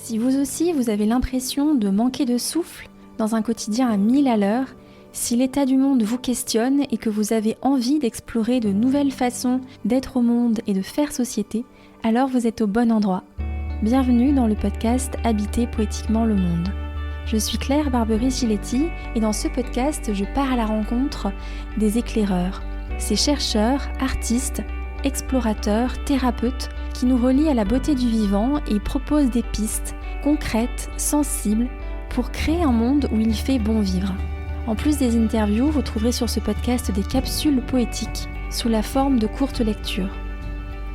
Si vous aussi vous avez l'impression de manquer de souffle dans un quotidien à 1000 à l'heure, si l'état du monde vous questionne et que vous avez envie d'explorer de nouvelles façons d'être au monde et de faire société, alors vous êtes au bon endroit. Bienvenue dans le podcast Habiter poétiquement le monde. Je suis Claire Barbery-Giletti et dans ce podcast, je pars à la rencontre des éclaireurs, ces chercheurs, artistes, explorateurs, thérapeutes qui nous relient à la beauté du vivant et proposent des pistes concrètes, sensibles, pour créer un monde où il fait bon vivre. En plus des interviews, vous trouverez sur ce podcast des capsules poétiques sous la forme de courtes lectures.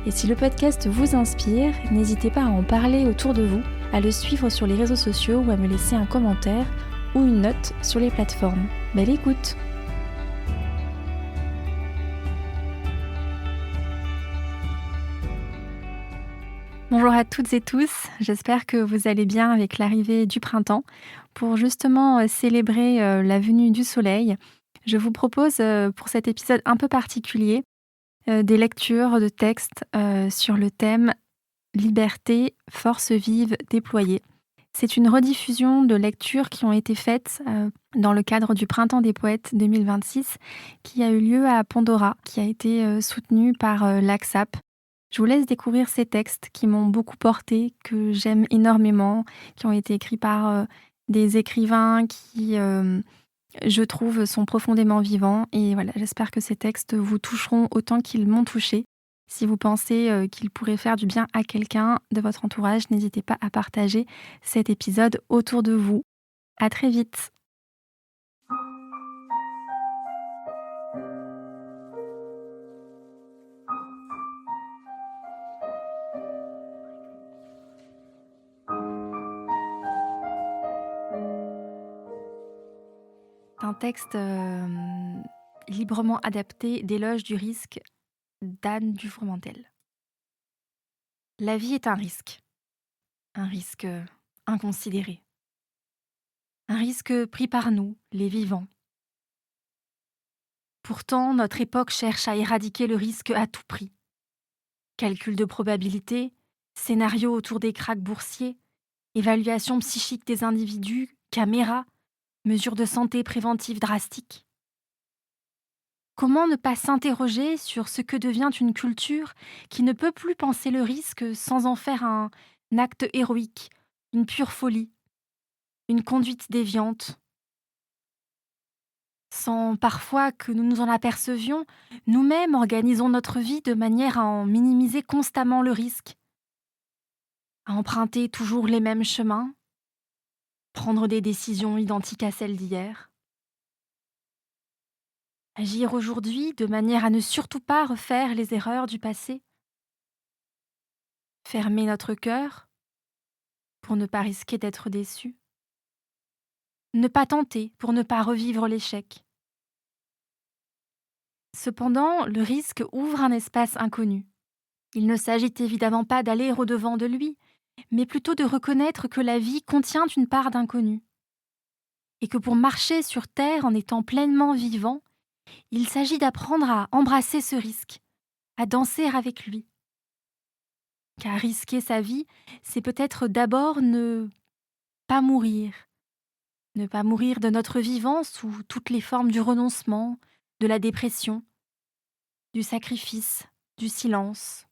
Et si le podcast vous inspire, n'hésitez pas à en parler autour de vous, à le suivre sur les réseaux sociaux ou à me laisser un commentaire ou une note sur les plateformes. Belle écoute! Bonjour à toutes et tous, j'espère que vous allez bien avec l'arrivée du printemps. Pour justement célébrer la venue du soleil, je vous propose pour cet épisode un peu particulier des lectures de textes sur le thème Liberté, force vive déployée. C'est une rediffusion de lectures qui ont été faites dans le cadre du Printemps des Poètes 2026 qui a eu lieu à Pandora, qui a été soutenu par l'AXAP. Je vous laisse découvrir ces textes qui m'ont beaucoup portée, que j'aime énormément, qui ont été écrits par des écrivains qui, je trouve, sont profondément vivants. Et voilà, j'espère que ces textes vous toucheront autant qu'ils m'ont touchée. Si vous pensez qu'ils pourraient faire du bien à quelqu'un de votre entourage, n'hésitez pas à partager cet épisode autour de vous. À très vite! Un texte librement adapté d'Éloge du risque d'Anne Dufourmentel. La vie est un risque inconsidéré, un risque pris par nous, les vivants. Pourtant, notre époque cherche à éradiquer le risque à tout prix. Calcul de probabilité, scénario autour des krachs boursiers, évaluation psychique des individus, caméras, mesures de santé préventives drastiques. Comment ne pas s'interroger sur ce que devient une culture qui ne peut plus penser le risque sans en faire un acte héroïque, une pure folie, une conduite déviante? Sans parfois que nous nous en apercevions, nous-mêmes organisons notre vie de manière à en minimiser constamment le risque, à emprunter toujours les mêmes chemins, prendre des décisions identiques à celles d'hier. Agir aujourd'hui de manière à ne surtout pas refaire les erreurs du passé. Fermer notre cœur pour ne pas risquer d'être déçu. Ne pas tenter pour ne pas revivre l'échec. Cependant, le risque ouvre un espace inconnu. Il ne s'agit évidemment pas d'aller au-devant de lui, mais plutôt de reconnaître que la vie contient une part d'inconnu. Et que pour marcher sur Terre en étant pleinement vivant, il s'agit d'apprendre à embrasser ce risque, à danser avec lui. Car risquer sa vie, c'est peut-être d'abord ne pas mourir. Ne pas mourir de notre vivant sous toutes les formes du renoncement, de la dépression, du sacrifice, du silence.